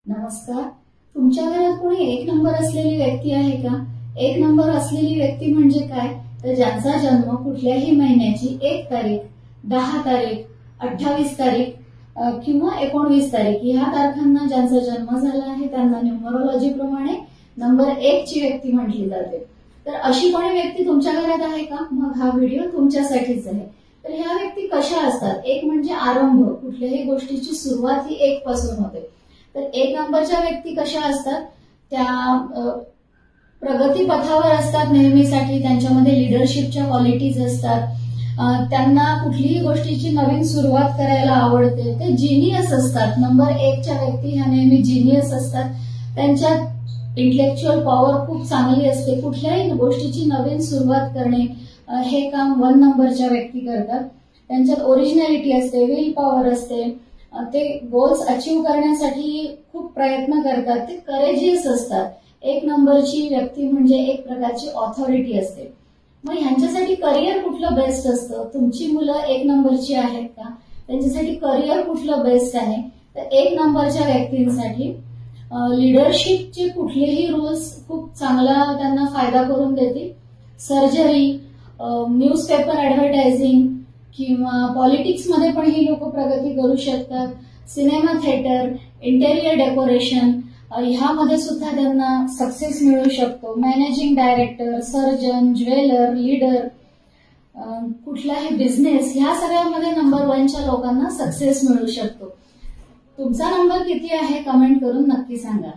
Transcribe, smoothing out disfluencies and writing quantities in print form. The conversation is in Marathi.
नमस्कार. तुमच्या घरात कोणी एक नंबर असलेली व्यक्ती आहे का? एक नंबर असलेली व्यक्ती म्हणजे काय? तर ज्यांचा जन्म कुठल्याही महिन्याची 1 तारीख, 10 तारीख, 28 तारीख किंवा 19 तारीख या तारखांना ज्यांचा जन्म झाला आहे त्यांना न्यूमरोलॉजी प्रमाणे नंबर 1 ची व्यक्ती म्हटली जाते. तर अशी कोणी व्यक्ती तुमच्या घरात आहे का? मग हा व्हिडिओ तुमच्यासाठीच आहे. तर ह्या व्यक्ती कशा असतात? एक म्हणजे आरंभ, कुठल्याही गोष्टीची सुरुवात ही 1 पासून होते. तर 1 नंबरच्या व्यक्ती कशा असतात? त्या प्रगती पथावर असतात नेहमीसाठी. त्यांच्यामध्ये लिडरशिपच्या क्वालिटीज असतात. त्यांना कुठलीही गोष्टीची नवीन सुरुवात करायला आवडते. ते जिनियस असतात. नंबर 1 च्या व्यक्ती ह्या नेहमी जिनियस असतात. त्यांच्यात इंटेलेक्च्युअल पॉवर खूप चांगली असते. कुठल्याही गोष्टीची नवीन सुरुवात करणे हे काम 1 नंबरच्या व्यक्ती करतात. त्यांच्यात ओरिजिनॅलिटी असते, विल पॉवर असते. ते गोल्स अचीव्ह करण्यासाठी खूप प्रयत्न करतात. ते करेजियस असतात. 1 नंबरची व्यक्ती म्हणजे एक प्रकारची ऑथॉरिटी असते. मग ह्यांच्यासाठी करिअर कुठलं बेस्ट असतं? तुमची मुलं 1 नंबरची आहेत का? त्यांच्यासाठी करिअर कुठलं बेस्ट आहे? तर 1 नंबरच्या व्यक्तींसाठी लिडरशिपचे कुठलेही रूल्स खूप चांगला त्यांना फायदा करून देतील. सर्जरी, न्यूजपेपर ऍडव्हर्टायझिंग किंवा पॉलिटिक्समध्ये पण ही लोक प्रगती करू शकतात. सिनेमा थिएटर, इंटेरियर डेकोरेशन ह्यामध्ये सुद्धा त्यांना सक्सेस मिळू शकतो. Managing director, surgeon, jeweller, leader, कुठलाही बिझनेस ह्या सगळ्यामध्ये नंबर 1 च्या लोकांना सक्सेस मिळू शकतो. तुमचा नंबर किती आहे कमेंट करून नक्की सांगा.